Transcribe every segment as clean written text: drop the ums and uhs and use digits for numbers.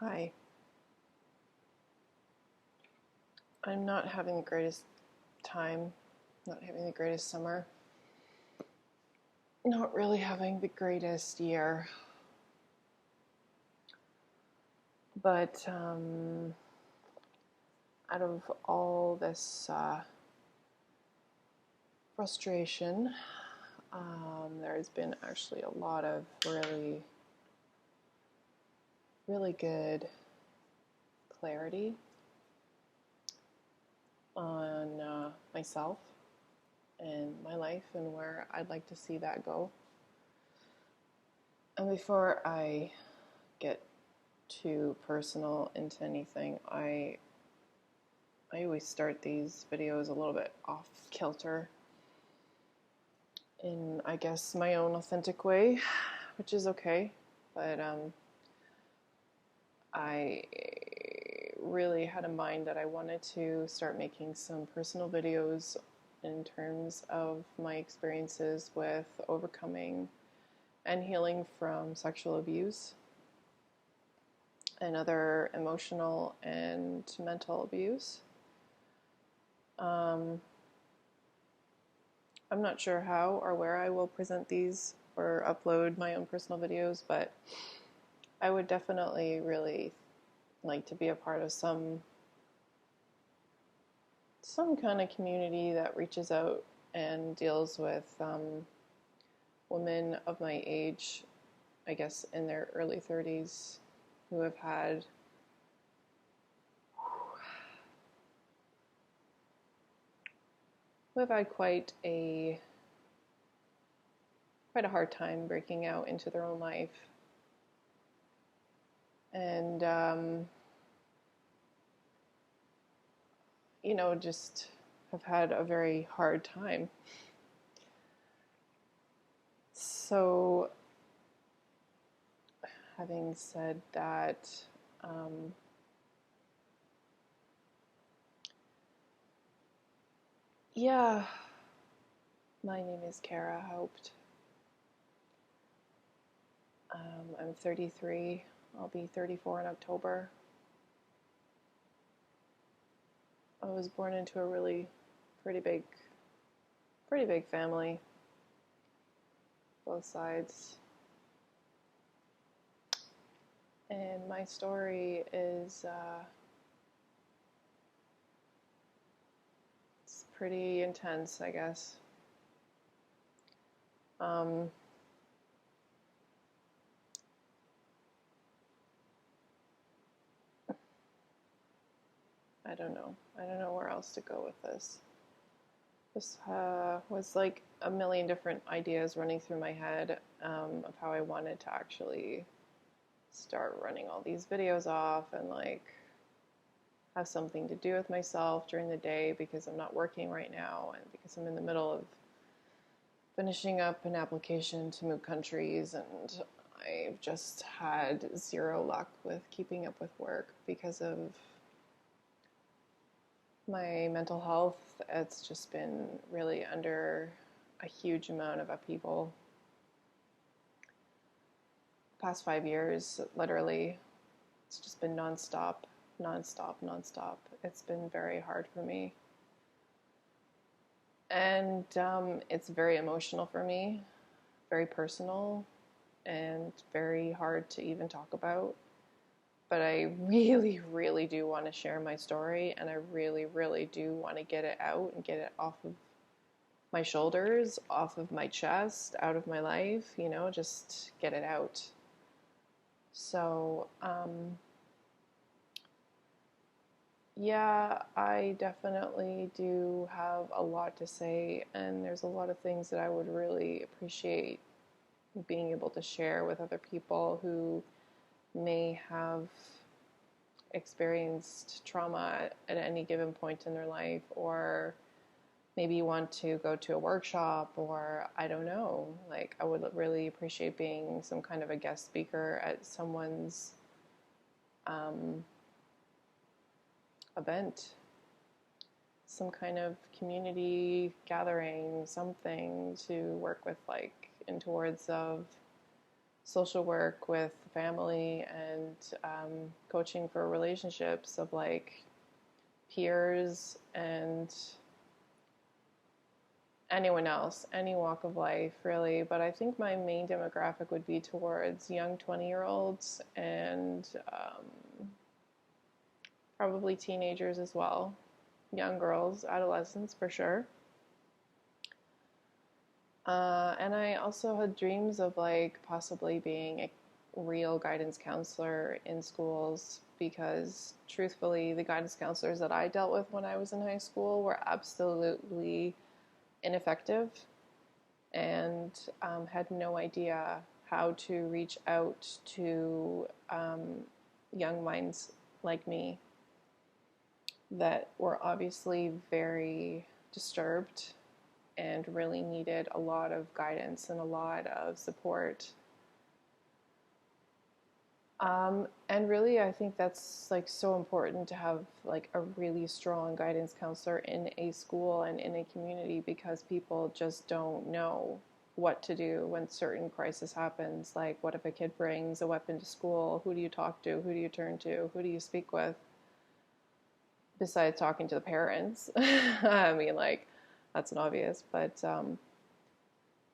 Hi. I'm not having the greatest time, not having the greatest summer, not really having the greatest year. But out of all this frustration, there's been actually a lot of really, really good clarity on myself and my life and where I'd like to see that go. And before I get too personal into anything, I always start these videos a little bit off kilter in, I guess, my own authentic way, which is okay. But I really had in mind that I wanted to start making some personal videos in terms of my experiences with overcoming and healing from sexual abuse and other emotional and mental abuse. I'm not sure how or where I will present these or upload my own personal videos, but I would definitely really like to be a part of some kind of community that reaches out and deals with women of my age, I guess in their early 30s, who have had quite a hard time breaking out into their own life, and just have had a very hard time. So, having said that, yeah, my name is Kara Haupt. I'm 33. I'll be 34 in October. I was born into a really pretty big family, both sides. And my story is it's pretty intense, I guess. I don't know where else to go with this. This was like a million different ideas running through my head of how I wanted to actually start running all these videos off and like have something to do with myself during the day, because I'm not working right now and because I'm in the middle of finishing up an application to move countries, and I've just had zero luck with keeping up with work because of my mental health. It's just been really under a huge amount of upheaval. The past 5 years, literally, it's just been nonstop. It's been very hard for me. And it's very emotional for me, very personal, and very hard to even talk about. But I really, really do want to share my story, and I really, really do want to get it out and get it off of my shoulders, off of my chest, out of my life, just get it out. So, yeah, I definitely do have a lot to say, and there's a lot of things that I would really appreciate being able to share with other people who may have experienced trauma at any given point in their life, or maybe want to go to a workshop, or I don't know. Like, I would really appreciate being some kind of a guest speaker at someone's event, some kind of community gathering, something to work with, like, in towards of social work with family and coaching for relationships of like peers and anyone else, any walk of life, really. But I think my main demographic would be towards young 20-year-olds and probably teenagers as well, young girls, adolescents for sure. And I also had dreams of like possibly being a real guidance counselor in schools because truthfully, the guidance counselors that I dealt with when I was in high school were absolutely ineffective and had no idea how to reach out to young minds like me that were obviously very disturbed and really needed a lot of guidance and a lot of support. And really, I think that's like so important to have like a really strong guidance counselor in a school and in a community because people just don't know what to do when certain crisis happens. Like, what if a kid brings a weapon to school? Who do you talk to? Who do you turn to? Who do you speak with? Besides talking to the parents. I mean, like, that's an obvious, but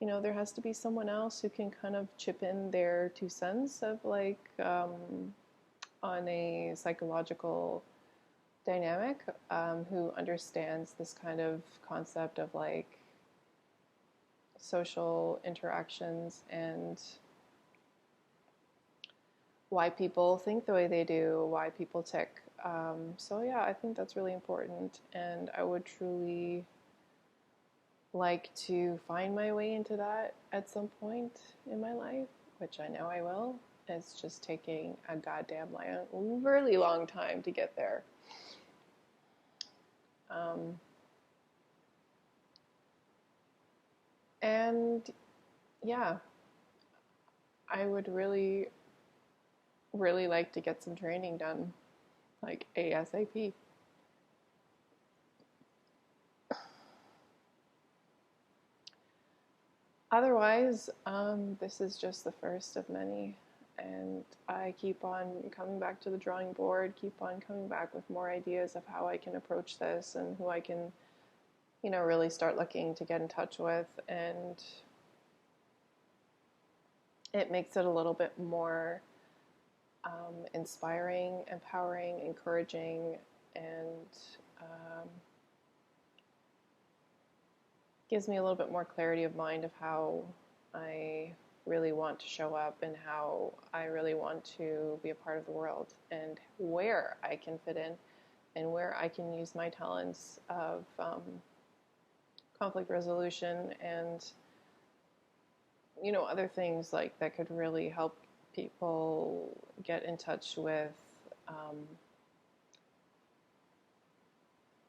you know, there has to be someone else who can kind of chip in their 2 cents of like on a psychological dynamic, who understands this kind of concept of like social interactions and why people think the way they do, why people tick. So yeah, I think that's really important, and I would truly like to find my way into that at some point in my life, which I know I will. It's just taking a goddamn really long time to get there. And yeah, I would really, really like to get some training done, like ASAP. Otherwise, this is just the first of many, and I keep on coming back to the drawing board, keep on coming back with more ideas of how I can approach this and who I can, you know, really start looking to get in touch with, and it makes it a little bit more inspiring, empowering, encouraging, and gives me a little bit more clarity of mind of how I really want to show up and how I really want to be a part of the world and where I can fit in and where I can use my talents of conflict resolution and, you know, other things like that could really help people get in touch with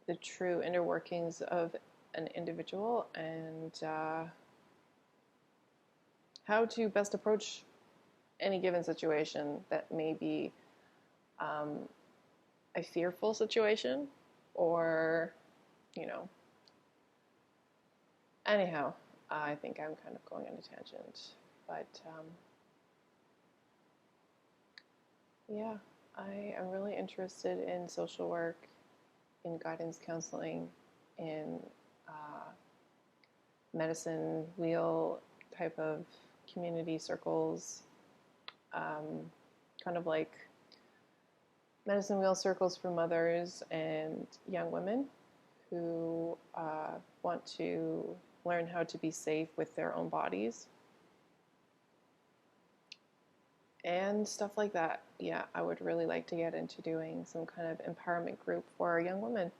the true inner workings of an individual and how to best approach any given situation that may be a fearful situation or, you know. Anyhow, I think I'm kind of going on a tangent, but yeah, I am really interested in social work, in guidance counseling, in medicine wheel type of community circles, kind of like medicine wheel circles for mothers and young women who want to learn how to be safe with their own bodies and stuff like that. Yeah, I would really like to get into doing some kind of empowerment group for young women,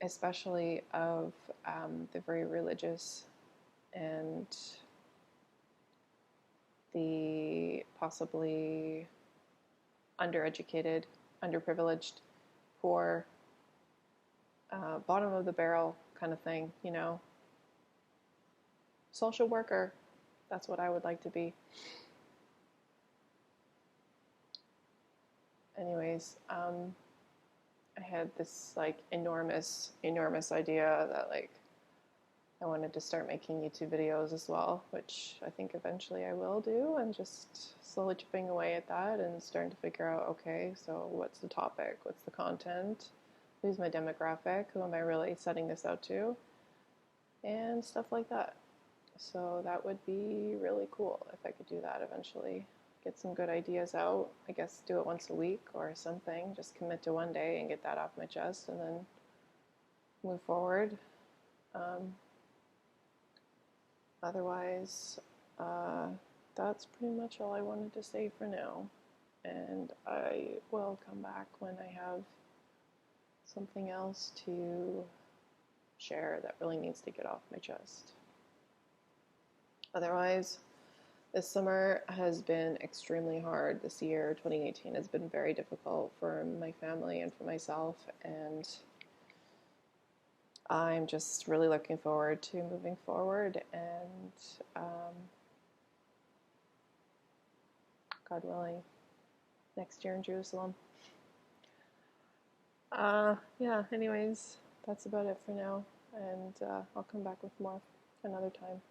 especially of the very religious and the possibly undereducated, underprivileged, poor, bottom of the barrel kind of thing, you know. Social worker, that's what I would like to be. Anyways, I had this like enormous idea that like I wanted to start making YouTube videos as well, which I think eventually I will do, and just slowly chipping away at that and starting to figure out, okay, so what's the topic? What's the content? Who's my demographic? Who am I really setting this out to? And stuff like that. So that would be really cool if I could do that eventually. Get some good ideas out. I guess do it once a week or something. Just commit to one day and get that off my chest and then move forward. Otherwise, that's pretty much all I wanted to say for now. And I will come back when I have something else to share that really needs to get off my chest. Otherwise, this summer has been extremely hard. This year, 2018, has been very difficult for my family and for myself, and I'm just really looking forward to moving forward and, God willing, next year in Jerusalem. Anyways, that's about it for now, and I'll come back with more another time.